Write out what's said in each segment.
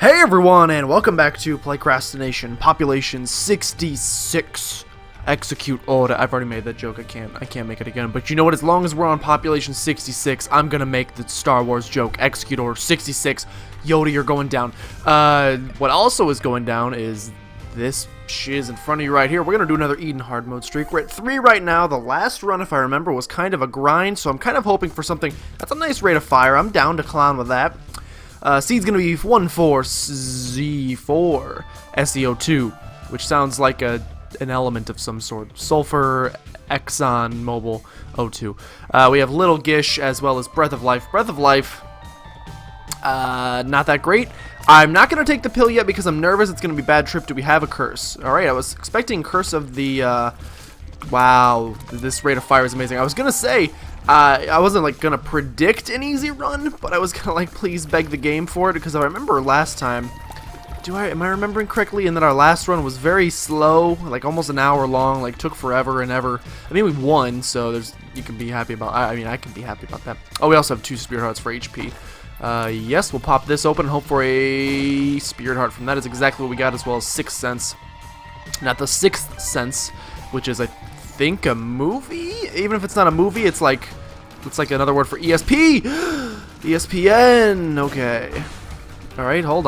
Hey everyone, and welcome back to PlaycrastiNation. Population 66. Execute order. I've already made that joke. I can't make it again. But you know what? As long as we're on population 66, I'm gonna make the Star Wars joke. Execute order 66. Yoda, you're going down. What also is going down is this shiz in front of you right here. We're gonna do another Eden hard mode streak. We're at 3 right now. The last run, if I remember, was kind of a grind, so I'm kind of hoping for something that's a nice rate of fire. I'm down to clown with that. Seed's gonna be 14Z4 SEO2, which sounds like an element of some sort. Sulfur Exxon Mobil O2. We have Little Gish as well as Breath of Life. Breath of Life, not that great. I'm not gonna take the pill yet because I'm nervous. It's gonna be a bad trip. Do we have a curse? All right, I was expecting curse of the. Wow, this rate of fire is amazing. I was gonna say. I wasn't like gonna predict an easy run, but I was gonna like please beg the game for it because I remember last time. Am I remembering correctly? And that our last run was very slow, like almost an hour long, like took forever and ever. I mean, we won, so you can be happy about. I mean, I can be happy about that. Oh, we also have 2 spirit hearts for HP. Yes, we'll pop this open and hope for a spirit heart from that. Is exactly what we got, as well as 6th Sense. Not the 6th Sense, which is I think a movie. Even if it's not a movie, it's like another word for ESP. ESPN. Okay. All right, hold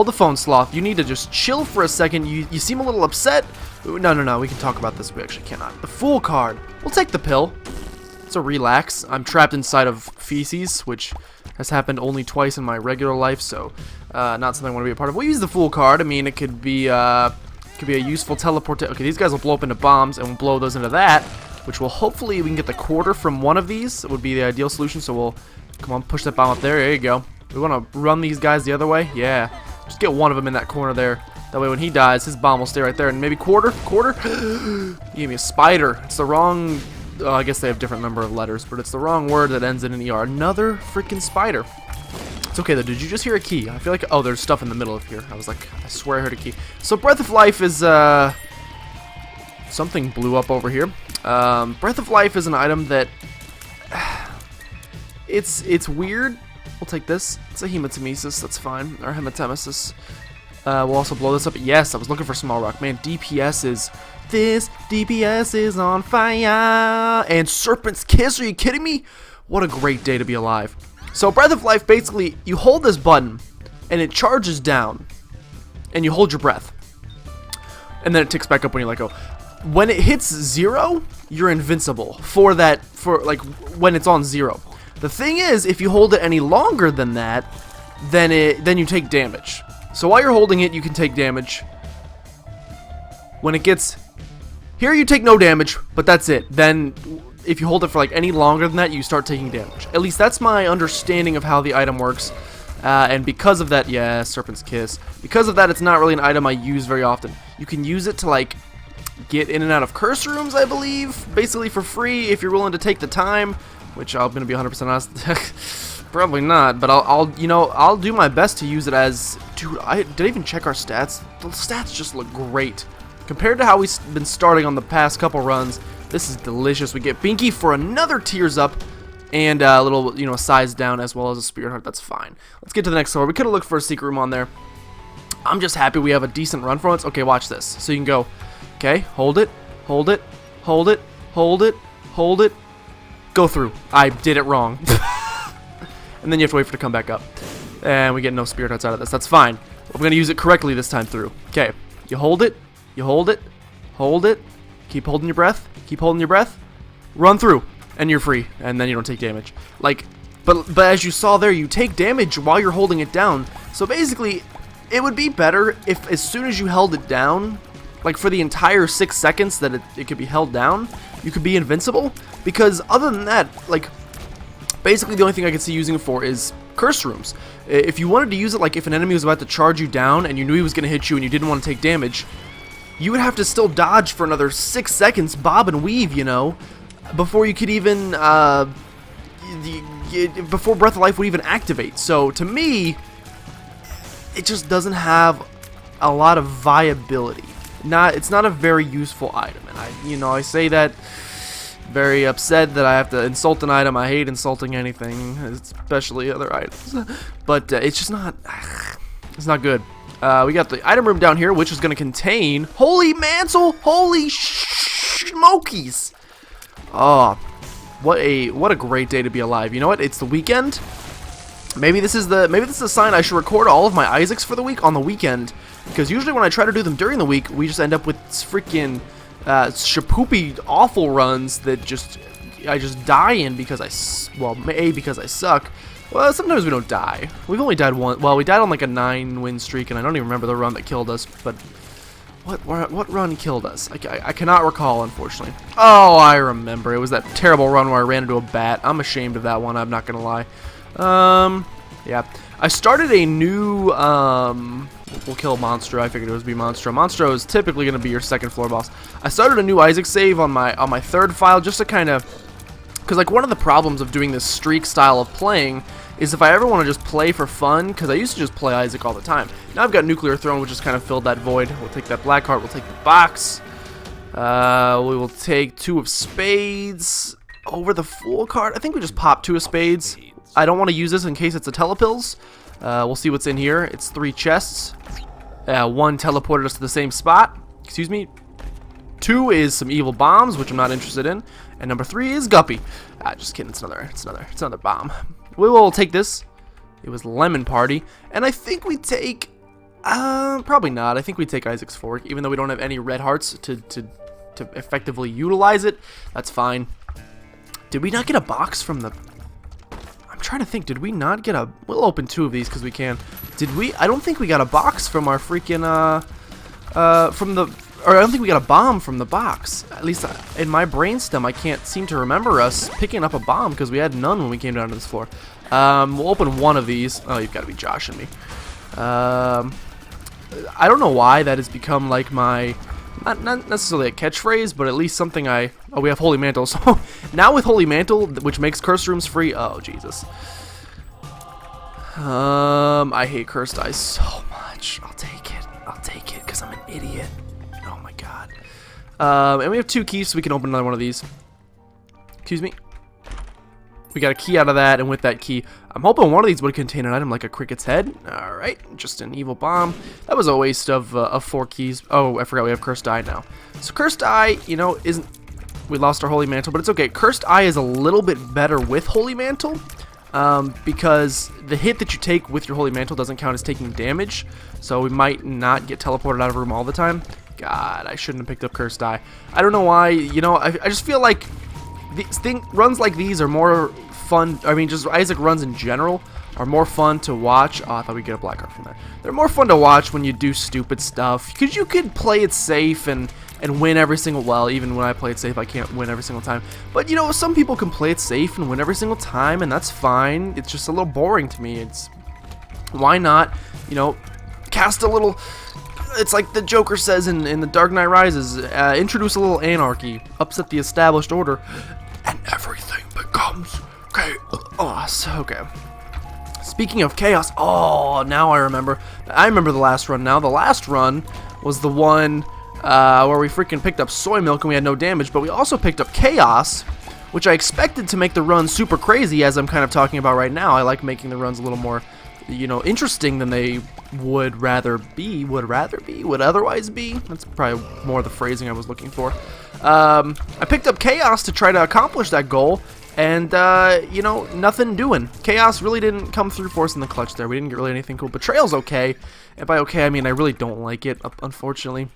the phone, Sloth. You need to just chill for a second. You seem a little upset. No, we can talk about this. We actually cannot. The Fool card. We'll take the pill. It's a relax. I'm trapped inside of feces, which has happened only twice in my regular life, so not something I want to be a part of. We'll use the Fool card. I mean, it could be a useful teleport. Okay, these guys will blow up into bombs, and we'll blow those into that, which will hopefully we can get the quarter from one of these. It would be the ideal solution, so we'll, come on, push that bomb up there. There you go. We want to run these guys the other way. Yeah, just get one of them in that corner there. That way when he dies, his bomb will stay right there. And maybe quarter. You gave me a spider. It's the wrong, I guess they have different number of letters, but it's the wrong word that ends in an ER. Another freaking spider. It's okay though. Did you just hear a key? I feel like, oh, there's stuff in the middle of here. I was like, I swear I heard a key. So Breath of Life is something blew up over here. Breath of Life is an item that it's weird. We'll take this. It's a hematemesis. That's fine. Or hematemesis. We'll also blow this up. Yes, I was looking for small rock. Man, DPS is on fire. And Serpent's Kiss. Are you kidding me? What a great day to be alive. So Breath of Life, basically, you hold this button, and it charges down, and you hold your breath, and then it ticks back up when you let go. When it hits 0, you're invincible for like when it's on 0. The thing is, if you hold it any longer than that, then you take damage. So while you're holding it, you can take damage. When it gets here, you take no damage, but that's it. Then if you hold it for like any longer than that, you start taking damage. At least that's my understanding of how the item works. And because of that, yeah, Serpent's Kiss. Because of that, it's not really an item I use very often. You can use it to like get in and out of curse rooms, I believe, basically for free if you're willing to take the time. Which I'm gonna be 100% honest, probably not. But I'll do my best to use it as. Dude, did I even check our stats? The stats just look great compared to how we've been starting on the past couple runs. This is delicious. We get Binky for another tears up and a little, size down as well as a spirit heart. That's fine. Let's get to the next floor. We could have looked for a secret room on there. I'm just happy we have a decent run from it. Okay, watch this. So you can go, okay, hold it, go through. I did it wrong. And then you have to wait for it to come back up. And we get no spirit hearts out of this. That's fine. We're going to use it correctly this time through. Okay, you hold it, hold it. Keep holding your breath. Run through, and you're free, and then you don't take damage. Like, but as you saw there, you take damage while you're holding it down. So basically, it would be better if as soon as you held it down, like for the entire 6 seconds that it could be held down, you could be invincible. Because other than that, like, basically the only thing I could see using it for is curse rooms. If you wanted to use it, like if an enemy was about to charge you down and you knew he was going to hit you and you didn't want to take damage, you would have to still dodge for another 6 seconds, bob and weave, before you could even, before Breath of Life would even activate. So to me, it just doesn't have a lot of viability. It's not a very useful item, and I say that very upset that I have to insult an item. I hate insulting anything, especially other items. But it's just not. It's not good. We got the item room down here, which is going to contain Holy Mantle. Holy smokies! Oh, what a great day to be alive. You know what? It's the weekend. Maybe this is a sign I should record all of my Isaacs for the week on the weekend, because usually when I try to do them during the week, we just end up with freaking shapoopy awful runs that I just die in because because I suck. Well, sometimes we don't die. We've only died once. Well, we died on like a 9-win streak, and I don't even remember the run that killed us. But what run killed us? I cannot recall, unfortunately. Oh, I remember. It was that terrible run where I ran into a bat. I'm ashamed of that one. I'm not gonna lie. Yeah. I started a new we'll kill Monstro. I figured it would be Monstro. Monstro is typically gonna be your second floor boss. I started a new Isaac save on my third file just to kind of, because like one of the problems of doing this streak style of playing is if I ever want to just play for fun, because I used to just play Isaac all the time. Now I've got Nuclear Throne, which has kind of filled that void. We'll take that black heart. We'll take the box. We will take 2 of spades over the Fool card. I think we just pop 2 of spades. I don't want to use this in case it's a telepills. We'll see what's in here. It's 3 chests. 1 teleported us to the same spot. Excuse me. 2 is some evil bombs, which I'm not interested in. And number 3 is Guppy. Just kidding. It's another bomb. We will take this. It was Lemon Party, and I think we take. Probably not. I think we take Isaac's Fork, even though we don't have any red hearts to effectively utilize it. That's fine. Did we not get a box from the? I'm trying to think. Did we not get a? We'll open 2 of these because we can. Did we? I don't think we got a box from our freaking from the. Or I don't think we got a bomb from the box. At least in my brainstem, I can't seem to remember us picking up a bomb because we had none when we came down to this floor. We'll open 1 of these. Oh, you've got to be joshing me. I don't know why that has become like my, not necessarily a catchphrase, but at least something oh, we have Holy Mantle. So now with Holy Mantle, which makes Curse Rooms free. Oh, Jesus. I hate Cursed Eyes so much. I'll take it because I'm an idiot. Oh my god. And we have 2 keys, so we can open another one of these. Excuse me. We got a key out of that, and with that key, I'm hoping one of these would contain an item like a cricket's head. Alright, just an evil bomb. That was a waste of 4 keys. Oh, I forgot we have Cursed Eye now. So Cursed Eye, you know, isn't... We lost our Holy Mantle, but it's okay. Cursed Eye is a little bit better with Holy Mantle, because the hit that you take with your Holy Mantle doesn't count as taking damage, so we might not get teleported out of a room all the time. God, I shouldn't have picked up Cursed Eye. I don't know why. You know, I just feel like runs like these are more fun. I mean, just Isaac runs in general are more fun to watch. Oh, I thought we'd get a black heart from that. They're more fun to watch when you do stupid stuff, because you could play it safe and win every single. Well, even when I play it safe, I can't win every single time. But you know, some people can play it safe and win every single time, and that's fine. It's just a little boring to me. It's why not, you know, cast a little. It's like the Joker says in The Dark Knight Rises, introduce a little anarchy, upset the established order, and everything becomes chaos. Oh, so okay. Speaking of chaos, oh, now I remember the last run now. The last run was the one where we freaking picked up soy milk and we had no damage, but we also picked up chaos, which I expected to make the run super crazy, as I'm kind of talking about right now. I like making the runs a little more, you know, interesting than they would otherwise be. That's probably more the phrasing I was looking for. I picked up chaos to try to accomplish that goal, and you know, nothing doing. Chaos really didn't come through for us in the clutch there. We didn't get really anything cool. Betrayal's okay, and by okay I mean I really don't like it, unfortunately.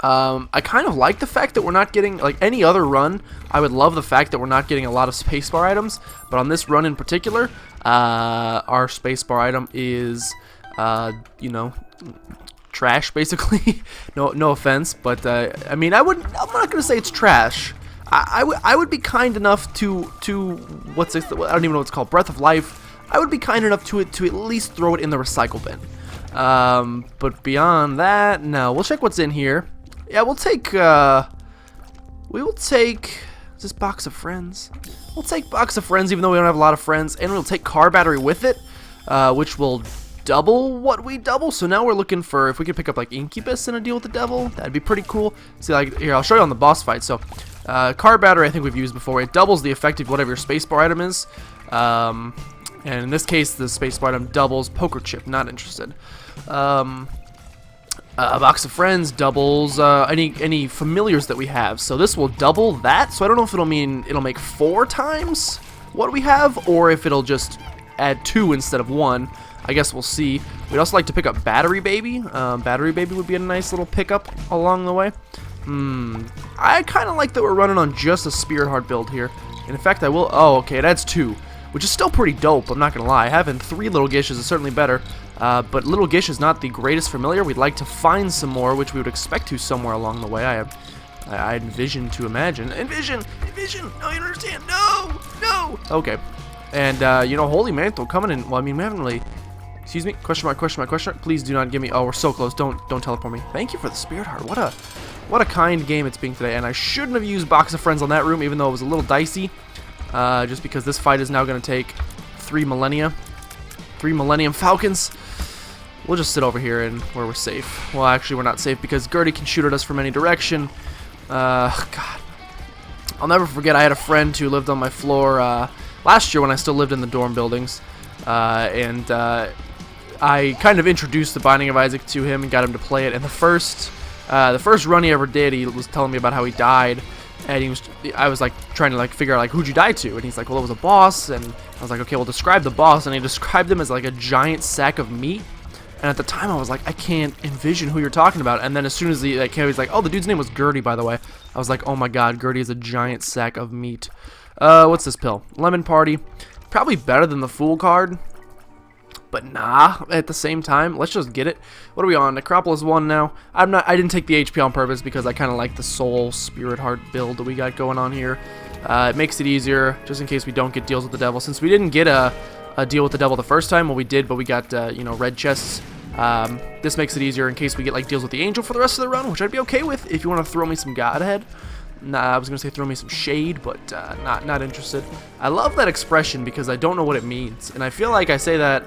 I kind of like the fact that we're not getting, like any other run, I would love the fact that we're not getting a lot of spacebar items, but on this run in particular, our spacebar item is, you know, trash, basically. no offense, but, I mean, I'm not gonna say it's trash. I would be kind enough to what's it, I don't even know what it's called, Breath of Life. I would be kind enough to at least throw it in the recycle bin. But beyond that, no. We'll check what's in here. Yeah, we will take, is this Box of Friends? We'll take Box of Friends, even though we don't have a lot of friends, and we'll take Car Battery with it, which will double what we double. So now we're looking for, if we could pick up like Incubus in a deal with the devil, that'd be pretty cool. See, like, here, I'll show you on the boss fight. So, Car Battery I think we've used before. It doubles the effective whatever your spacebar item is. And And in this case, the spacebar item doubles poker chip. Not interested. A box of friends doubles any familiars that we have. So this will double that. So I don't know if it'll mean it'll make 4 times what we have, or if it'll just add 2 instead of 1. I guess we'll see. We'd also like to pick up Battery Baby. Battery Baby would be a nice little pickup along the way. I kind of like that we're running on just a Spirit Heart build here. And in fact, I will... Oh, okay, it adds 2, which is still pretty dope, I'm not going to lie. Having 3 Little Gishes is certainly better. But Little Gish is not the greatest familiar. We'd like to find some more, which we would expect to somewhere along the way. I envision to imagine. Envision! No, you don't understand. No! Okay. And, you know, Holy Mantle coming in. Well, I mean, we haven't really... Excuse me? Question mark. Please do not give me... Oh, we're so close. Don't teleport me. Thank you for the Spirit Heart. What a kind game it's being today. And I shouldn't have used Box of Friends on that room, even though it was a little dicey. Just because this fight is now going to take 3 millennia. 3 Millennium Falcons. We'll just sit over here and where we're safe. Well, actually, we're not safe because Gertie can shoot at us from any direction. God. I'll never forget I had a friend who lived on my floor last year when I still lived in the dorm buildings. I kind of introduced the Binding of Isaac to him and got him to play it. And the first run he ever did, he was telling me about how he died. And I was like trying to like figure out like who'd you die to, and he's like, well, it was a boss. And I was like, okay, well, describe the boss. And he described him as like a giant sack of meat. And at the time I was like, I can't envision who you're talking about. And then as soon as he like came, he's like, oh, the dude's name was Gertie, by the way. I was like, oh my god, Gertie is a giant sack of meat. What's this pill? Lemon Party. Probably better than the Fool card. But nah, at the same time, let's just get it. What are we on? Necropolis 1 now. I didn't take the HP on purpose because I kind of like the Soul Spirit Heart build that we got going on here. It makes it easier, just in case we don't get deals with the devil. Since we didn't get a deal with the devil the first time, well, we did, but we got, you know, red chests. This makes it easier in case we get, like, deals with the angel for the rest of the run, which I'd be okay with if you want to throw me some God ahead. Nah, I was going to say throw me some shade, but not interested. I love that expression because I don't know what it means, and I feel like I say that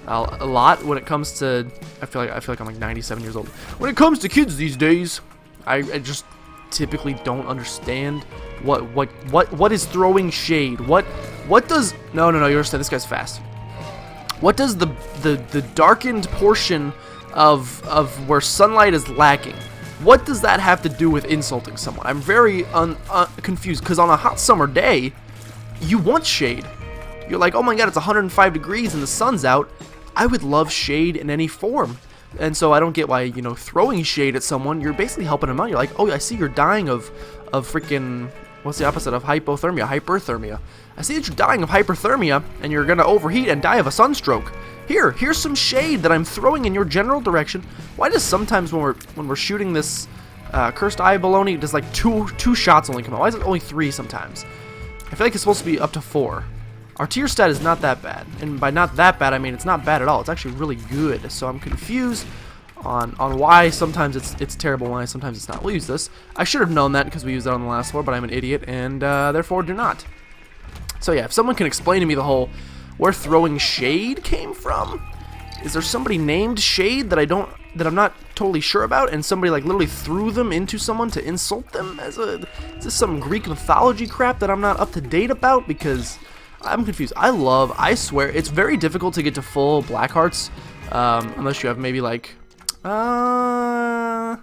a lot when it comes to... I feel like I'm like 97 years old. When it comes to kids these days, I just typically don't understand what is throwing shade. What does... No, you understand, this guy's fast. What does the darkened portion of where sunlight is lacking, what does that have to do with insulting someone? I'm very confused, because on a hot summer day, you want shade. You're like, oh my god, it's 105 degrees and the sun's out. I would love shade in any form. And so I don't get why, you know, throwing shade at someone, you're basically helping them out. You're like, oh, I see you're dying of freaking, what's the opposite of hypothermia? Hyperthermia. I see that you're dying of hyperthermia, and you're going to overheat and die of a sunstroke. Here's some shade that I'm throwing in your general direction. Why does sometimes when we're shooting this Cursed Eye baloney, does like two shots only come out? Why is it only 3 sometimes? I feel like it's supposed to be up to 4. Our tier stat is not that bad, and by not that bad, I mean it's not bad at all. It's actually really good, so I'm confused on why sometimes it's terrible and why sometimes it's not. We'll use this. I should have known that because we used it on the last floor, but I'm an idiot, and therefore do not. So yeah, if someone can explain to me the whole where throwing shade came from, is there somebody named Shade that I'm not totally sure about, and somebody like literally threw them into someone to insult them? Is this some Greek mythology crap that I'm not up to date about? Because I'm confused. I swear, it's very difficult to get to full black hearts, unless you have maybe like, I'm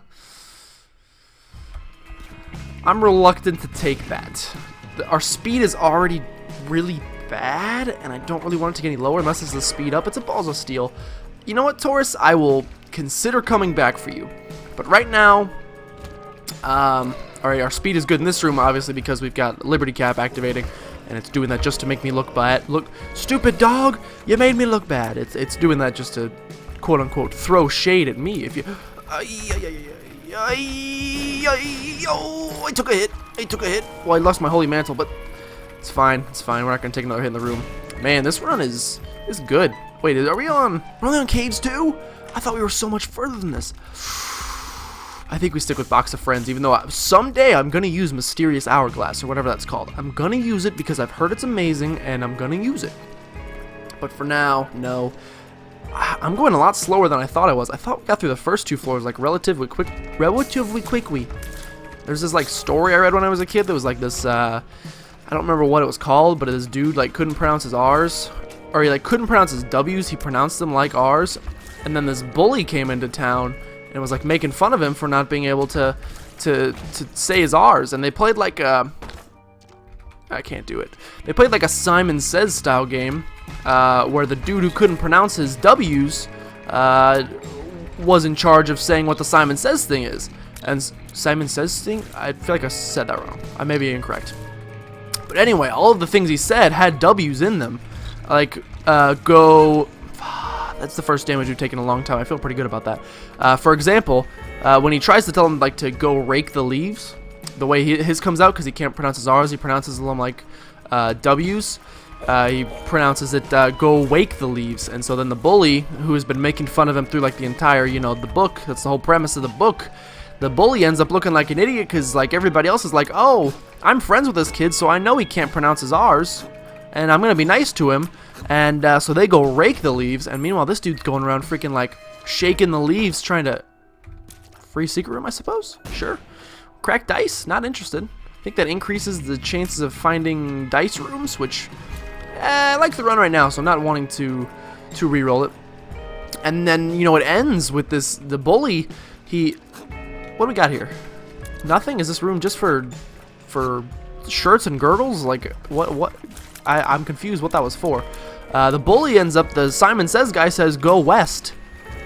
reluctant to take that. Our speed is already really bad, and I don't really want it to get any lower unless it's the speed up. It's a balls of steel. You know what, Taurus? I will consider coming back for you. But right now, alright, our speed is good in this room, obviously, because we've got Liberty Cap activating. And it's doing that just to make me look bad. Look, stupid dog, you made me look bad. It's doing that just to, quote unquote, throw shade at me. If you, I took a hit. Well, I lost my Holy Mantle, but it's fine. We're not gonna take another hit in the room. Man, this run is good. Wait, are we on? We're only on caves too? I thought we were so much further than this. I think we stick with Box of Friends, even though someday I'm going to use Mysterious Hourglass, or whatever that's called. I'm going to use it because I've heard it's amazing, and I'm going to use it. But for now, no. I'm going a lot slower than I thought I was. I thought we got through the first 2 floors, like, relatively quickly. There's this, like, story I read when I was a kid that was, like, this, I don't remember what it was called, but this dude, like, couldn't pronounce his R's. or he like couldn't pronounce his W's, he pronounced them like R's. And then this bully came into town and was like making fun of him for not being able to say his R's. And they played like a, I can't do it. They played like a Simon Says style game, where the dude who couldn't pronounce his W's was in charge of saying what the Simon Says thing is. And Simon Says thing? I feel like I said that wrong. I may be incorrect. But anyway, all of the things he said had W's in them. Like, go... That's the first damage we've taken in a long time. I feel pretty good about that. For example, when he tries to tell him like to go rake the leaves, the way his comes out, because he can't pronounce his R's, he pronounces them like W's. He pronounces it go wake the leaves. And so then the bully, who has been making fun of him through like the entire, you know, the book, that's the whole premise of the book, the bully ends up looking like an idiot because like everybody else is like, oh, I'm friends with this kid, so I know he can't pronounce his R's, and I'm gonna be nice to him. And so they go rake the leaves, and meanwhile this dude's going around freaking like shaking the leaves, trying to free secret room, I suppose. Sure. Crack dice, not interested. I think that increases the chances of finding dice rooms, which I like the run right now, so I'm not wanting to re-roll it. And then, you know, it ends with this, the bully, what do we got here? Nothing? Is this room just for shirts and girdles? Like, what? I'm confused what that was for. The bully ends up, the Simon Says guy says, go west.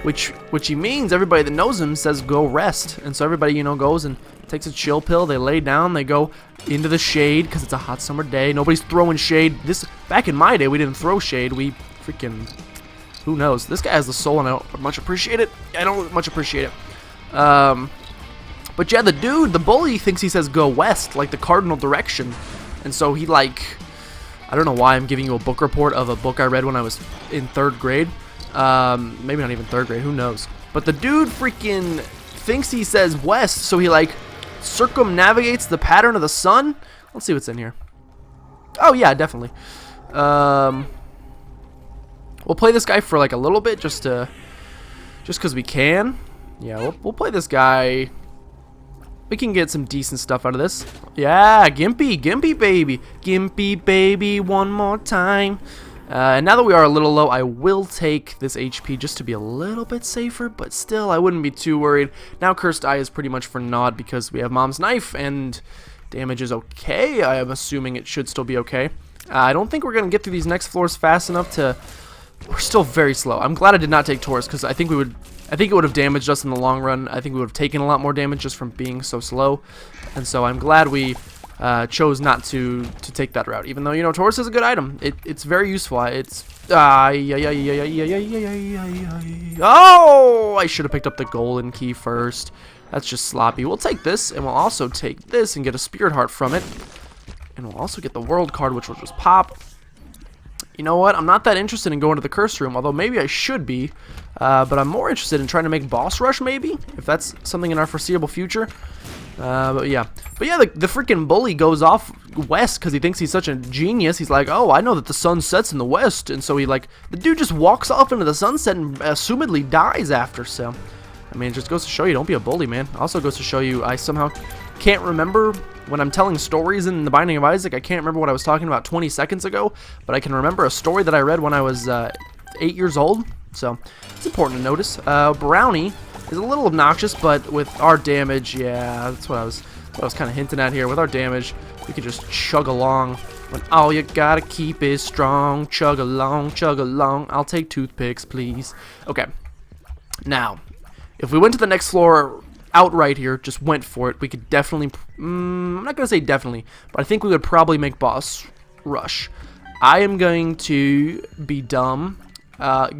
Which he means everybody that knows him says go rest. And so everybody, you know, goes and takes a chill pill. They lay down. They go into the shade because it's a hot summer day. Nobody's throwing shade. Back in my day, we didn't throw shade. We freaking... Who knows? This guy has the soul, and I don't much appreciate it. I don't much appreciate it. But yeah, the dude, the bully, thinks he says go west, like the cardinal direction. And so he, like... I don't know why I'm giving you a book report of a book I read when I was in 3rd grade. Maybe not even 3rd grade, who knows. But the dude freaking thinks he says west, so he, like, circumnavigates the pattern of the sun. Let's see what's in here. Oh, yeah, definitely. We'll play this guy for, like, a little bit, just because we can. Yeah, we'll play this guy. We can get some decent stuff out of this. Yeah, Gimpy baby. Gimpy baby one more time. And now that we are a little low, I will take this HP just to be a little bit safer, but still, I wouldn't be too worried. Now Cursed Eye is pretty much for naught because we have Mom's Knife, and damage is okay. I am assuming it should still be okay. I don't think we're going to get through these next floors fast enough to... We're still very slow. I'm glad I did not take Taurus, because I think it would have damaged us in the long run. I think we would have taken a lot more damage just from being so slow. And so I'm glad we chose not to take that route. Even though, you know, Taurus is a good item. It's very useful. It's... Oh! I should have picked up the golden key first. That's just sloppy. We'll take this, and we'll also take this and get a Spirit Heart from it. And we'll also get the World card, which will just pop. You know what? I'm not that interested in going to the curse room, although maybe I should be. But I'm more interested in trying to make boss rush, maybe, if that's something in our foreseeable future. But yeah, the freaking bully goes off west because he thinks he's such a genius. He's like, oh, I know that the sun sets in the west, and so the dude just walks off into the sunset and assumedly dies after. So, I mean, it just goes to show you, don't be a bully, man. Also goes to show you, I somehow can't remember when I'm telling stories in The Binding of Isaac. I can't remember what I was talking about 20 seconds ago, but I can remember a story that I read when I was 8 years old. So it's important to notice. Brownie is a little obnoxious, but with our damage, yeah, that's what I was kind of hinting at here. With our damage, we can just chug along. When all you gotta keep is strong, chug along, chug along. I'll take toothpicks, please. Okay. Now, if we went to the next floor outright here, just went for it, we could definitely, I'm not gonna say definitely, but I think we would probably make boss rush. I am going to be dumb.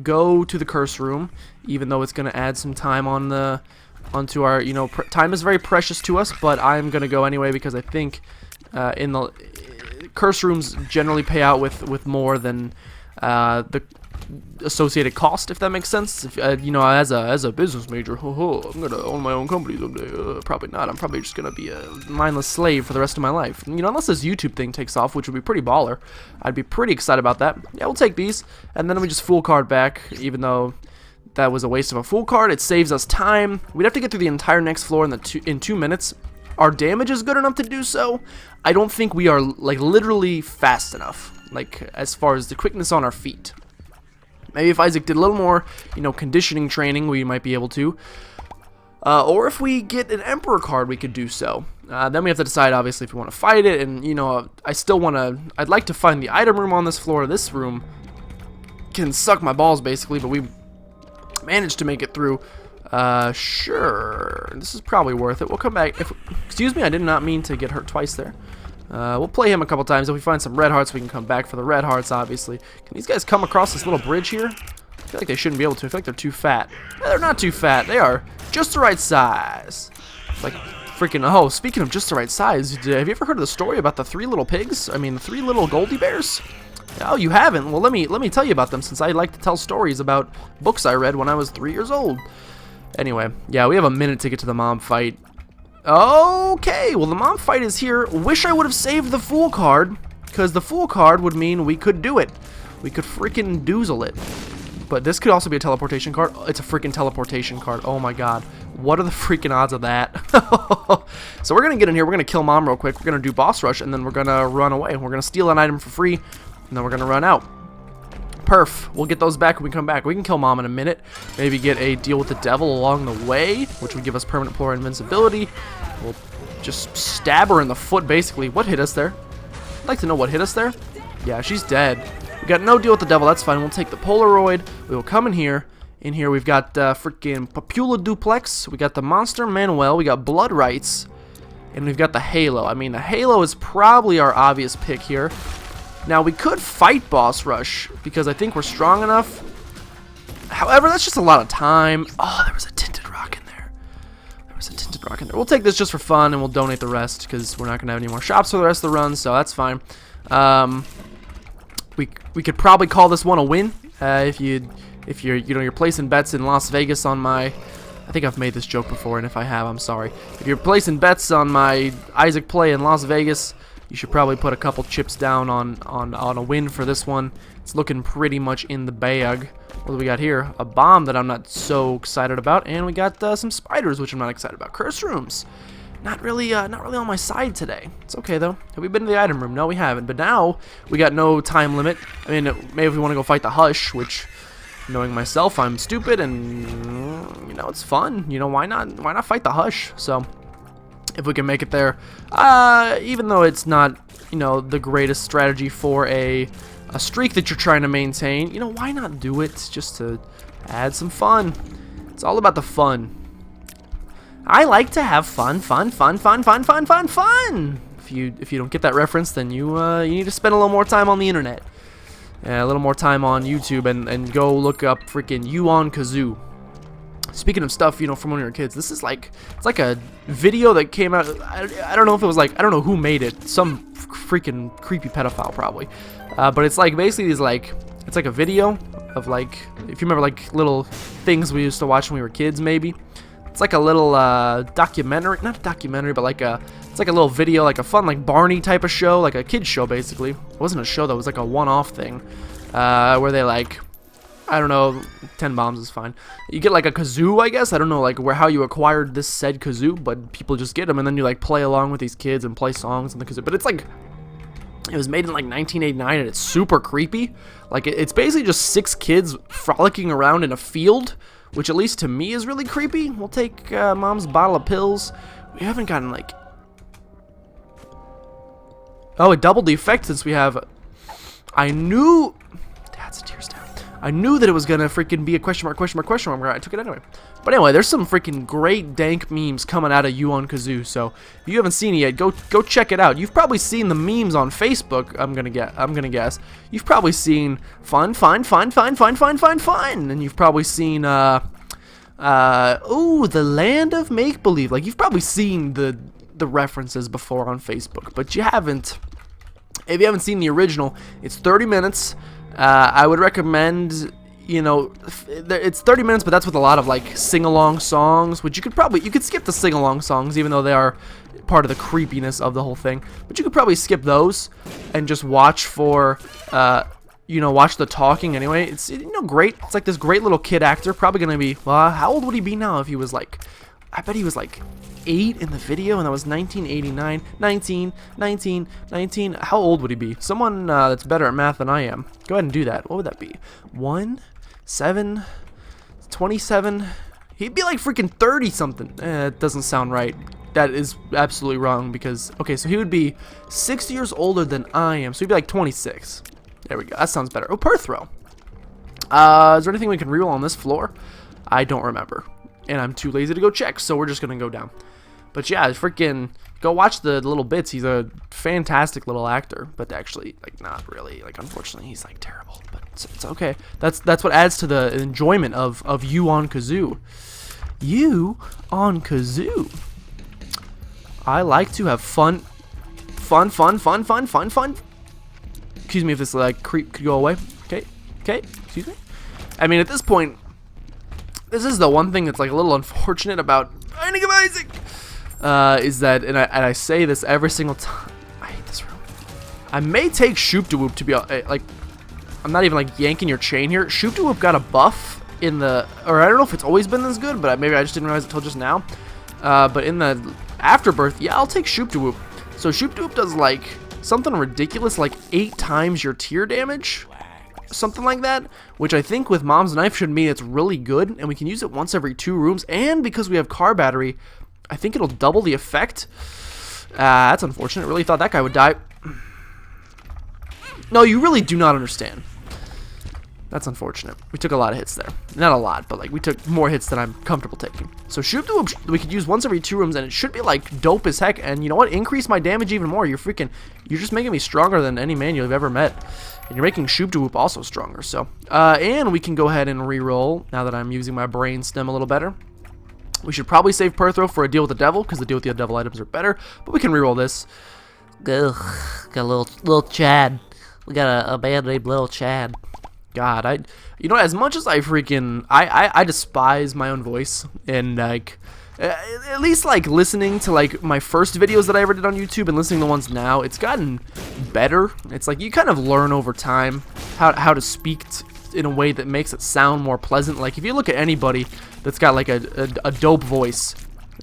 Go to the curse room, even though it's going to add some time onto our, you know, time is very precious to us, but I'm going to go anyway because I think in the curse rooms generally pay out with more than the associated cost, if that makes sense. If, you know, as a business major, I'm going to own my own company someday. Probably not. I'm probably just going to be a mindless slave for the rest of my life. You know, unless this YouTube thing takes off, which would be pretty baller. I'd be pretty excited about that. Yeah, we'll take these, and then we just full card back, even though that was a waste of a full card. It saves us time. We'd have to get through the entire next floor in 2 minutes. Our damage is good enough to do so. I don't think we are, like, literally fast enough. like as far as the quickness on our feet. Maybe if Isaac did a little more, you know, conditioning training, we might be able to. Or if we get an Emperor card, we could do so. Then we have to decide, obviously, if we want to fight it. And, you know, I'd like to find the item room on this floor. This room can suck my balls, basically, but we managed to make it through. Sure. This is probably worth it. We'll come back. Excuse me, I did not mean to get hurt twice there. We'll play him a couple times. If we find some red hearts, we can come back for the red hearts, obviously. Can these guys come across this little bridge here? I feel like they shouldn't be able to. I feel like they're too fat. No, they're not too fat. They are just the right size. It's like freaking... Oh, speaking of just the right size, have you ever heard of the story about the 3 little pigs? I mean, the 3 little Goldie bears? Oh, you haven't? Well, let me tell you about them, since I like to tell stories about books I read when I was 3 years old. Anyway, yeah, we have a minute to get to the mom fight. Okay, well, the mom fight is here. Wish I would have saved the Fool card, because the Fool card would mean we could do it. We could freaking doozle it. But this could also be a teleportation card. It's a freaking teleportation card. Oh my god. What are the freaking odds of that? So we're going to get in here. We're going to kill mom real quick. We're going to do boss rush, and then we're going to run away. We're going to steal an item for free, and then we're going to run out. Perf. We'll get those back when we come back. We can kill mom in a minute. Maybe get a deal with the devil along the way, which would give us permanent floor invincibility. We'll just stab her in the foot, basically. What hit us there? I'd like to know what hit us there. Yeah, she's dead. We got no deal with the devil. That's fine. We'll take the Polaroid. We will come in here. In here, we've got freaking Papula Duplex. We got the Monster Manuel. We got Blood Rights. And we've got the Halo. I mean, the Halo is probably our obvious pick here. Now, we could fight Boss Rush, because I think we're strong enough. However, that's just a lot of time. Oh, there was a tinted rock in there. There was a tinted rock in there. We'll take this just for fun, and we'll donate the rest, because we're not going to have any more shops for the rest of the run, so that's fine. We could probably call this one a win. If you're placing bets in Las Vegas on my... I think I've made this joke before, and if I have, I'm sorry. If you're placing bets on my Isaac play in Las Vegas, you should probably put a couple chips down on a win for this one. It's looking pretty much in the bag. What do we got here? A bomb that I'm not so excited about, and we got some spiders, which I'm not excited about. Curse rooms. Not really on my side today. It's okay though. Have we been to the item room? No, we haven't. But now we got no time limit. I mean, maybe if we want to go fight the Hush, which, knowing myself, I'm stupid, and you know, it's fun. You know, why not fight the Hush? So if we can make it there, even though it's not, you know, the greatest strategy for a streak that you're trying to maintain, you know, why not do it just to add some fun? It's all about the fun. I like to have fun. If you don't get that reference, then you need to spend a little more time on the internet, a little more time on YouTube, and go look up freaking You on Kazoo. Speaking of stuff, you know, from when we were kids, this is like, it's like a video that came out. I don't know if it was like, I don't know who made it. Some freaking creepy pedophile probably. But it's like basically these like, it's like a video of like, if you remember like little things we used to watch when we were kids, maybe. It's like a little documentary, not a documentary, but like it's like a little video, like a fun like Barney type of show, like a kid's show basically. It wasn't a show, that was like a one-off thing, where they like, I don't know, 10 bombs is fine. You get like a kazoo, I guess. I don't know like how you acquired this said kazoo, but people just get them, and then you like play along with these kids and play songs in the kazoo. But it's like, it was made in like 1989, and it's super creepy. Like it's basically just 6 kids frolicking around in a field, which at least to me is really creepy. We'll take mom's bottle of pills. We haven't gotten like... Oh, it doubled the effect since we have... I knew... Dad's tears down. I knew that it was going to freaking be a question mark. I took it anyway. But anyway, there's some freaking great dank memes coming out of You on Kazoo. So if you haven't seen it yet, go check it out. You've probably seen the memes on Facebook. I'm gonna guess. You've probably seen fun, and you've probably seen ooh, the land of make believe. Like you've probably seen the references before on Facebook, but you haven't. If you haven't seen the original, it's 30 minutes. I would recommend, you know, it's 30 minutes, but that's with a lot of like sing-along songs, which you could skip the sing-along songs, even though they are part of the creepiness of the whole thing. But you could probably skip those and just watch for, you know, watch the talking anyway. It's, you know, great. It's like this great little kid actor, probably gonna be, well, how old would he be now if he was like, I bet he was like 8 in the video, and that was 1989. 19. How old would he be? Someone that's better at math than I am. Go ahead and do that. What would that be? 1, 7, 27. He'd be like freaking 30 something. It doesn't sound right. That is absolutely wrong because, okay, so he would be 6 years older than I am. So he'd be like 26. There we go. That sounds better. Oh, per throw. Is there anything we can reroll on this floor? I don't remember. And I'm too lazy to go check, so we're just going to go down. But yeah, freaking go watch the little bits. He's a fantastic little actor, but actually, like, not really. Like, unfortunately, he's, like, terrible. But it's okay. That's what adds to the enjoyment of you on Kazoo. You on Kazoo. I like to have fun. Fun. Excuse me if this, like, creep could go away. Okay. Excuse me. I mean, at this point, this is the one thing that's like a little unfortunate about Binding of Isaac, is that, and I say this every single time. I hate this room. I may take Shoop-de-Whoop to be like, I'm not even like yanking your chain here. Shoop-de-Whoop got a buff in the, or I don't know if it's always been this good, but maybe I just didn't realize it until just now. But in the Afterbirth, yeah, I'll take Shoop-de-Whoop. So Shoop-de-Whoop does like something ridiculous, like 8 times your tier damage. Something like that, which I think with Mom's Knife should mean it's really good, and we can use it once every 2 rooms, and because we have car battery, I think it'll double the effect. That's unfortunate. Really thought that guy would die. No, you really do not understand. That's unfortunate. We took a lot of hits there. Not a lot, but like we took more hits than I'm comfortable taking. So Shoop-de-Whoop we could use once every 2 rooms, and it should be like dope as heck. And you know what? Increase my damage even more. You're just making me stronger than any man you've ever met. And you're making Shoop-de-Whoop also stronger. So, and we can go ahead and re-roll now that I'm using my brain stem a little better. We should probably save Perthrow for a deal with the devil, because the deal with the devil items are better. But we can re-roll this. Ugh, got a little Chad. We got a man named Little Chad. God, you know, as much as I freaking, I despise my own voice, and like, at least like listening to like my first videos that I ever did on YouTube and listening to the ones now, it's gotten better. It's like you kind of learn over time how to speak in a way that makes it sound more pleasant. Like if you look at anybody that's got like a dope voice,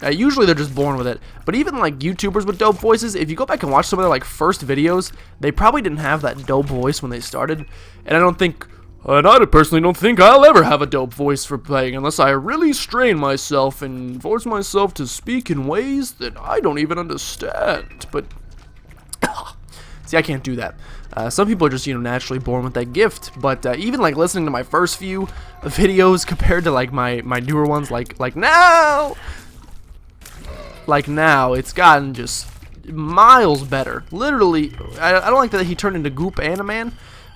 usually they're just born with it. But even like YouTubers with dope voices, if you go back and watch some of their like first videos, they probably didn't have that dope voice when they started. And I don't think, and I personally don't think I'll ever have a dope voice for playing unless I really strain myself and force myself to speak in ways that I don't even understand. But see, I can't do that. Some people are just, you know, naturally born with that gift. But even like listening to my first few videos compared to like my newer ones, like now, it's gotten just miles better. Literally, I don't like that he turned into Goop and a man.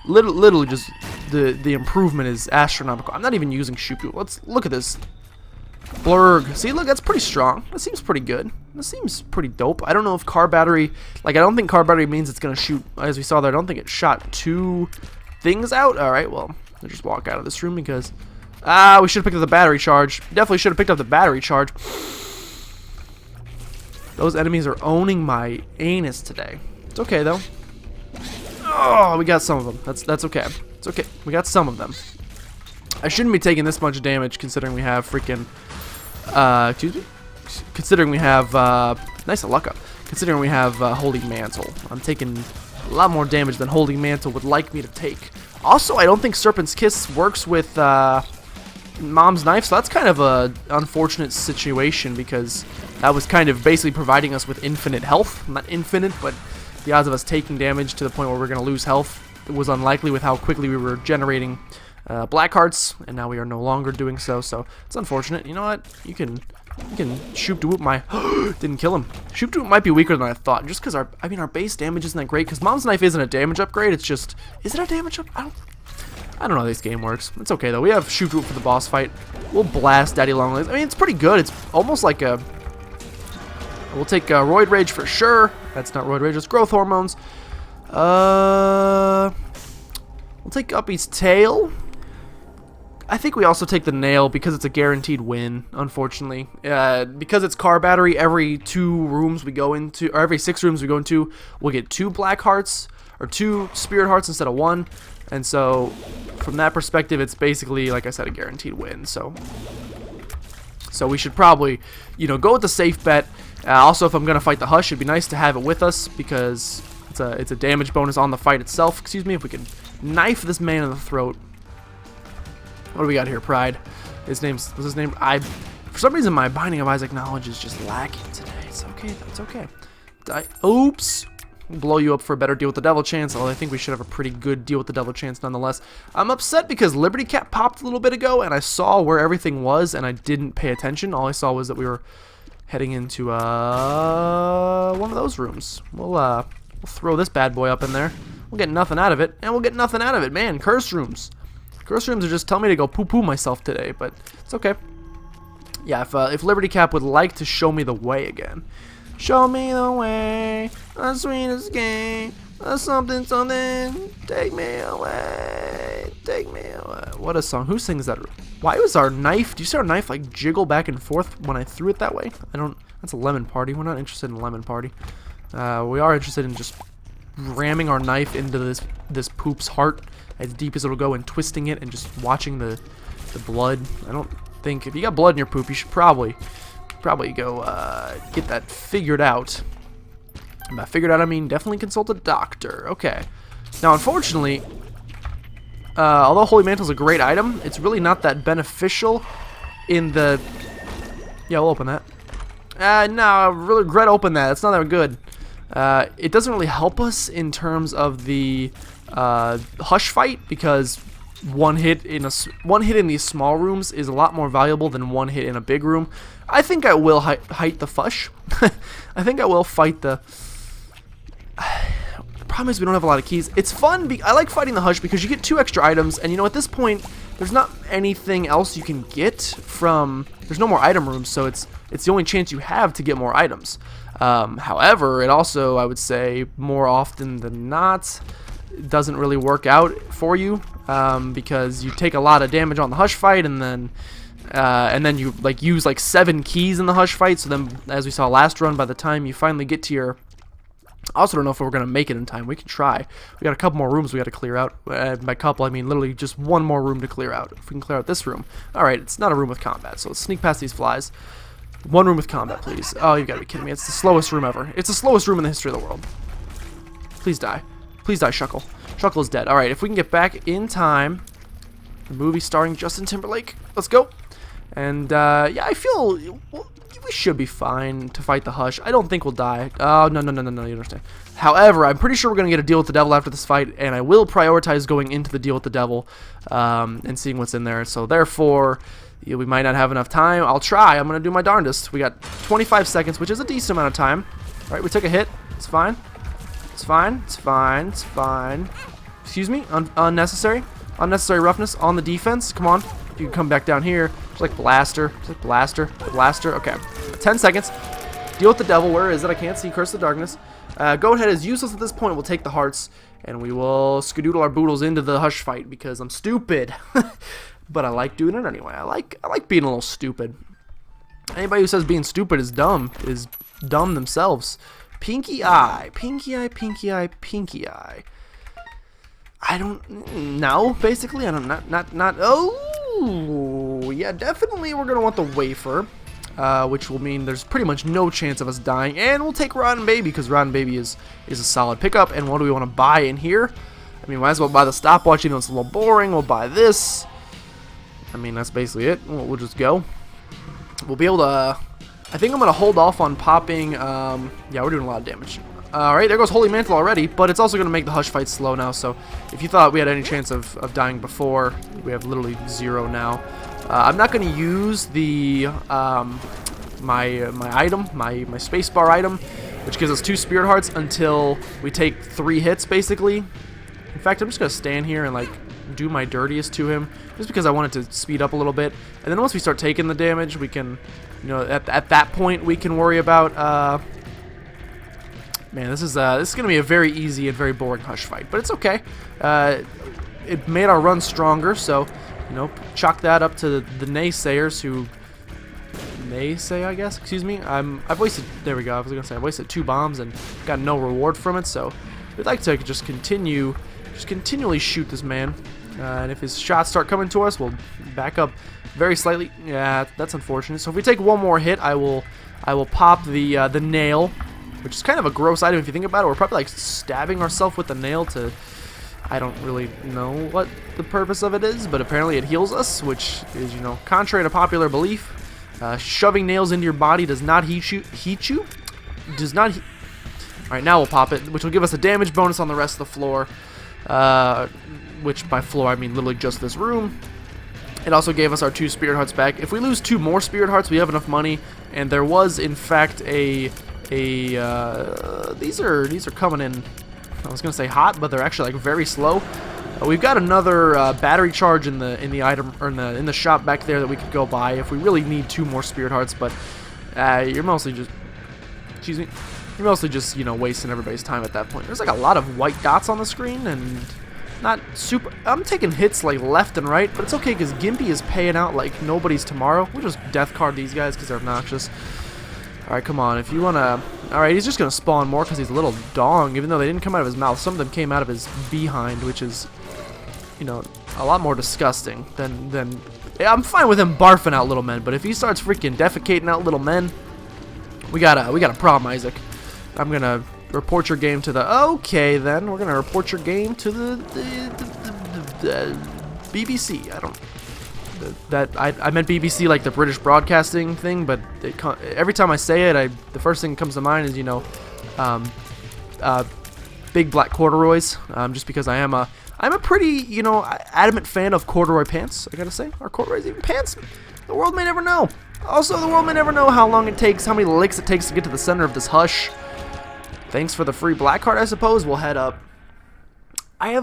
Literally just the improvement is astronomical. I'm not even using Shoop-de-Whoop. Let's look at this. Blurg. See, look, that's pretty strong. That seems pretty good. That seems pretty dope. I don't know if car battery, like, I don't think car battery means it's going to shoot, as we saw there, I don't think it shot 2 things out. Alright, well, let's just walk out of this room because, we should have picked up the battery charge. Definitely should have picked up the battery charge. Those enemies are owning my anus today. It's okay, though. Oh, we got some of them. That's okay. It's okay. We got some of them. I shouldn't be taking this much damage considering we have freaking, excuse me? Considering we have, nice luck up. Considering we have, Holy Mantle. I'm taking a lot more damage than Holy Mantle would like me to take. Also, I don't think Serpent's Kiss works with, Mom's Knife, so that's kind of a unfortunate situation because that was kind of basically providing us with infinite health. Not infinite, but the odds of us taking damage to the point where we're going to lose health was unlikely with how quickly we were generating black hearts, and now we are no longer doing so. So it's unfortunate. You know what? You can Shoop-de-Whoop my didn't kill him. Shoop-de-Whoop might be weaker than I thought, just because our base damage isn't that great. Because Mom's Knife isn't a damage upgrade. It's just, is it a damage up? I don't know how this game works. It's okay though. We have Shoop-de-Whoop for the boss fight. We'll blast Daddy Longlegs. I mean, it's pretty good. It's almost like a. We'll take Roid Rage for sure. That's not Roid Rage, it's growth hormones. We'll take Uppy's Tail. I think we also take the Nail because it's a guaranteed win, unfortunately. Because it's car battery, every 2 rooms we go into, or every 6 rooms we go into, we'll get 2 black hearts, or 2 spirit hearts instead of 1. And so, from that perspective, it's basically, like I said, a guaranteed win. So, So we should probably, you know, go with the safe bet. Also, if I'm going to fight the Hush, it'd be nice to have it with us because it's a damage bonus on the fight itself. Excuse me, if we can knife this man in the throat. What do we got here? Pride. What's his name? For some reason, my Binding of Isaac knowledge is just lacking today. It's okay, though. It's okay. Oops. Blow you up for a better deal with the devil chance, although I think we should have a pretty good deal with the devil chance nonetheless. I'm upset because Liberty Cap popped a little bit ago, and I saw where everything was, and I didn't pay attention. All I saw was that we were heading into one of those rooms. We'll throw this bad boy up in there. We'll get nothing out of it, and we'll get nothing out of it. Man, curse rooms. Curse rooms are just telling me to go poo-poo myself today, but it's okay. Yeah, if Liberty Cap would like to show me the way again. Show me the way, the sweetest game, something, something, take me away, take me away. What a song. Who sings that? Why was our knife, do you see our knife like jiggle back and forth when I threw it that way? That's a Lemon Party. We're not interested in Lemon Party. We are interested in just ramming our knife into this poop's heart as deep as it'll go and twisting it and just watching the blood. I don't think, if you got blood in your poop, you should probably go get that figured out. And by figured out, I mean definitely consult a doctor. Okay. Now, unfortunately, although Holy Mantle is a great item, it's really not that beneficial in the... Yeah, we'll open that. No, I really regret opening that. It's not that good. It doesn't really help us in terms of the Hush fight because one hit in these small rooms is a lot more valuable than one hit in a big room. I think I will fight the Fush. I think I will fight the... The problem is we don't have a lot of keys. It's fun. I like fighting the Hush because you get 2 extra items, and you know at this point there's not anything else you can get from. There's no more item rooms, so it's the only chance you have to get more items. However, it also, I would say, more often than not, doesn't really work out for you because you take a lot of damage on the Hush fight, and then you like use like 7 keys in the Hush fight. So then, as we saw last run, by the time you finally get to your, I also don't know if we're gonna make it in time. We can try. We got a couple more rooms we got to clear out. By couple, I mean literally just one more room to clear out. If we can clear out this room, all right. It's not a room with combat, so let's sneak past these flies. One room with combat, please. Oh, you gotta be kidding me! It's the slowest room ever. It's the slowest room in the history of the world. Please die. Please die, Shuckle. Shuckle is dead. All right, if we can get back in time. The movie starring Justin Timberlake. Let's go. And yeah, I feel we should be fine to fight the Hush. I don't think we'll die. Oh, no, you understand. However, I'm pretty sure we're going to get a deal with the devil after this fight, and I will prioritize going into the deal with the devil and seeing what's in there. So therefore, yeah, we might not have enough time. I'll try. I'm going to do my darndest. We got 25 seconds, which is a decent amount of time. All right, we took a hit. It's fine. It's fine. It's fine. It's fine. Excuse me? Unnecessary. Unnecessary roughness on the defense. Come on. You can come back down here. Just like blaster. Just like blaster. Blaster. Okay. 10 seconds. Deal with the devil. Where is it? I can't see. Curse the darkness. Go ahead is useless at this point. We'll take the hearts. And we will skadoodle our boodles into the Hush fight because I'm stupid. But I like doing it anyway. I like being a little stupid. Anybody who says being stupid is dumb themselves. Pinky eye. Pinky eye. Pinky eye. Pinky eye. I don't know, basically. I don't not oh yeah, definitely we're gonna want the wafer, which will mean there's pretty much no chance of us dying, and we'll take Rotten Baby because Rotten Baby is a solid pickup. And what do we want to buy in here? I mean, might as well buy the stopwatch, even though it's a little boring. We'll buy this. I mean, that's basically it. We'll just go. We'll be able to. I think I'm gonna hold off on popping. Yeah, we're doing a lot of damage. Alright, there goes Holy Mantle already, but it's also going to make the Hush fight slow now, so if you thought we had any chance of dying before, we have literally 0 now. I'm not going to use the my item, my spacebar item, which gives us 2 Spirit Hearts until we take 3 hits, basically. In fact, I'm just going to stand here and, like, do my dirtiest to him, just because I want it to speed up a little bit. And then once we start taking the damage, we can, you know, at that point, we can worry about... Man, this is gonna be a very easy and very boring Hush fight, but it's okay. It made our run stronger, so you know, chalk that up to the naysayers who naysay, I guess. Excuse me. I've wasted. There we go. I was gonna say I wasted 2 bombs and got no reward from it. So we'd like to just continually shoot this man, and if his shots start coming to us, we'll back up very slightly. Yeah, that's unfortunate. So if we take one more hit, I will pop the nail, which is kind of a gross item if you think about it. We're probably like stabbing ourselves with the nail to. I don't really know what the purpose of it is, but apparently it heals us, which is, you know, contrary to popular belief. Shoving nails into your body does not heat you. Does not. Alright, now we'll pop it, which will give us a damage bonus on the rest of the floor. Which by floor I mean literally just this room. It also gave us our 2 spirit hearts back. If we lose 2 more spirit hearts, we have enough money. And there was, in fact, these are coming in. I was gonna say hot, but they're actually like very slow. We've got another battery charge in the item or in the shop back there that we could go buy if we really need 2 more spirit hearts. But you're mostly just, excuse me, you're mostly just, you know, wasting everybody's time at that point. There's like a lot of white dots on the screen and not super. I'm taking hits like left and right, but it's okay because Gimpy is paying out like nobody's tomorrow. We'll just death card these guys because they're obnoxious. Alright, come on, if you wanna... Alright, he's just gonna spawn more because he's a little dong, even though they didn't come out of his mouth. Some of them came out of his behind, which is, you know, a lot more disgusting than... Yeah, I'm fine with him barfing out little men, but if he starts freaking defecating out little men, we got a problem, Isaac. I'm gonna report your game to the... Okay, then, we're gonna report your game to the BBC. I don't... I meant BBC like the British broadcasting thing, but every time I say it, the first thing that comes to mind is, you know, big black corduroys. Just because I'm a pretty, you know, adamant fan of corduroy pants. I gotta say, are corduroys even pants? The world may never know. Also, the world may never know how long it takes, how many licks it takes to get to the center of this hush. Thanks for the free black card, I suppose. We'll head up. I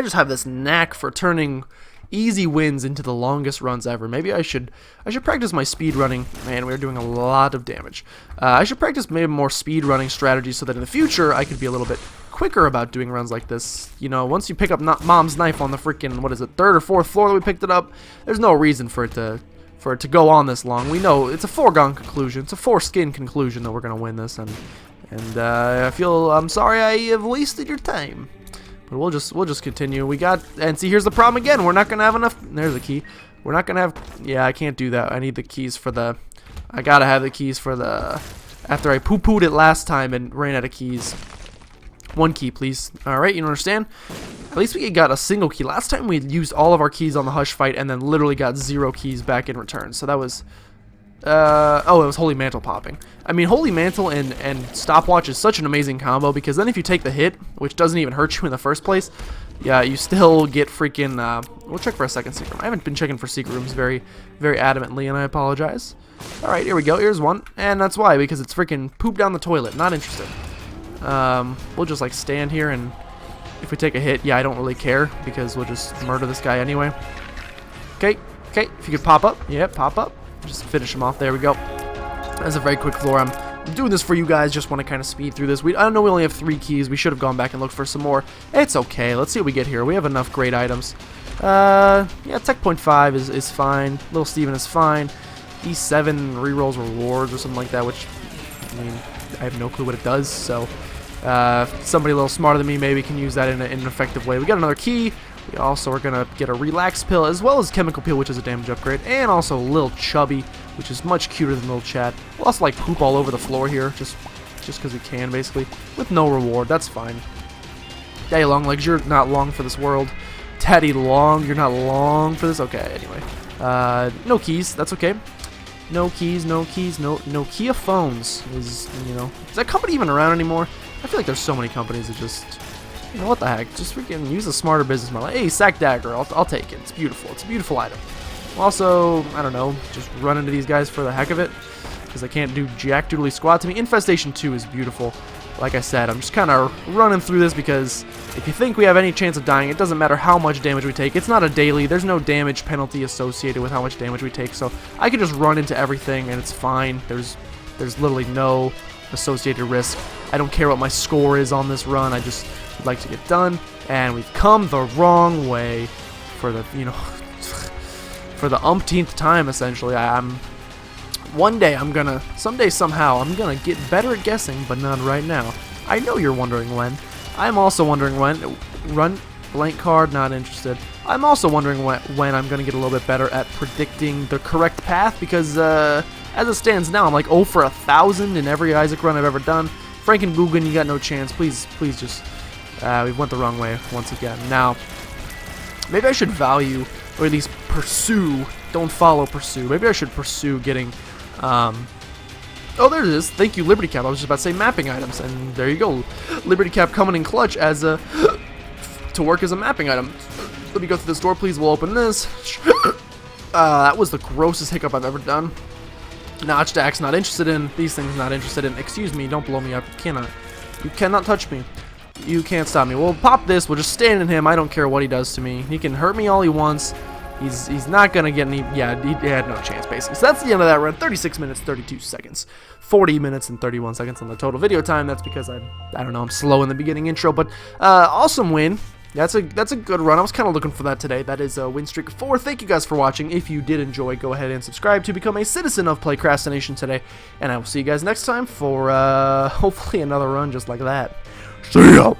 just have this knack for turning easy wins into the longest runs ever. Maybe I should practice my speed running. Man, we're doing a lot of damage. I should practice maybe more speed running strategies so that in the future I could be a little bit quicker about doing runs like this. You know, once you pick up Mom's knife on the freaking, what is it, 3rd or 4th floor that we picked it up, there's no reason for it to go on this long. We know it's a foregone conclusion. It's a foreskin conclusion that we're gonna win this, and I'm sorry I have wasted your time. But we'll just continue. And see, here's the problem again. We're not gonna have enough. There's the key. We're not gonna have. Yeah, I can't do that. I need the keys for the. I gotta have the keys for the. After I poo-pooed it last time and ran out of keys. 1 key, please. All right, you understand? At least we got a single key. Last time we used all of our keys on the hush fight and then literally got 0 keys back in return. So that was. Oh, it was Holy Mantle popping. I mean, Holy Mantle and Stopwatch is such an amazing combo because then if you take the hit, which doesn't even hurt you in the first place, yeah, you still get freaking, we'll check for a second secret room. I haven't been checking for secret rooms very, very adamantly, and I apologize. Alright, here we go. Here's one. And that's why, because it's freaking poop down the toilet. Not interested. We'll just, like, stand here, and if we take a hit, yeah, I don't really care because we'll just murder this guy anyway. Okay, okay. If you could pop up. Yeah, pop up. Just finish him off. There we go. That's a very quick floor. I'm doing this for you guys. Just want to kind of speed through this. I know we only have 3 keys. We should have gone back and looked for some more. It's okay. Let's see what we get here. We have enough great items. Yeah, Tech Point 5 is fine. Little Steven is fine. E7 rerolls rewards or something like that, which, I mean, I have no clue what it does. So, somebody a little smarter than me maybe can use that in an effective way. We got another key. We also are going to get a relax pill as well as chemical peel, which is a damage upgrade, and also Lil Chubby, which is much cuter than Lil Chad. We'll also like poop all over the floor here, just because we can, basically, with no reward. That's fine. Daddy Longlegs, you're not long for this world. Daddy Long, you're not long for this. Okay, anyway, no keys. That's okay. No keys, no keys, no Nokia phones. Is that company even around anymore? I feel like there's so many companies that just. You know, what the heck? Just freaking use a smarter business model. Hey, Sack Dagger, I'll take it. It's beautiful. It's a beautiful item. Also, I don't know, just run into these guys for the heck of it, because I can't do jack doodly squat to me. Infestation 2 is beautiful. Like I said, I'm just kind of running through this because if you think we have any chance of dying, it doesn't matter how much damage we take. It's not a daily. There's no damage penalty associated with how much damage we take, so I can just run into everything and it's fine. There's literally no associated risk. I don't care what my score is on this run. I just would like to get done, and we've come the wrong way for the, for the umpteenth time, essentially. Someday, somehow, I'm gonna get better at guessing, but not right now. I know you're wondering when. I'm also wondering when. Run, blank card, not interested. I'm also wondering when I'm going to get a little bit better at predicting the correct path, because as it stands now, I'm like 0 for 1,000 in every Isaac run I've ever done. Franken-Guggen, you got no chance. Please just... we went the wrong way once again. Now, maybe I should value, or at least pursue, don't follow, pursue. Maybe I should pursue getting... oh, there it is. Thank you, Liberty Cap. I was just about to say mapping items, and there you go. Liberty Cap coming in clutch as a... to work as a mapping item. Let me go through this door, please. We'll open this. That was the grossest hiccup I've ever done. Notched axe, not interested in. These things, not interested in. Excuse me, don't blow me up. You cannot touch me. You can't stop me. We'll pop this. We'll just stand in him. I don't care what he does to me. He can hurt me all he wants. He's not gonna get any. Yeah, he had no chance basically. So that's the end of that run. 36 minutes, 32 seconds, 40 minutes and 31 seconds on the total video time. That's because I don't know. I'm slow in the beginning intro, but awesome win. That's a good run. I was kind of looking for that today. That is a win streak of 4. Thank you guys for watching. If you did enjoy, go ahead and subscribe to become a citizen of PlaycrastiNation today. And I will see you guys next time for hopefully another run just like that. See ya!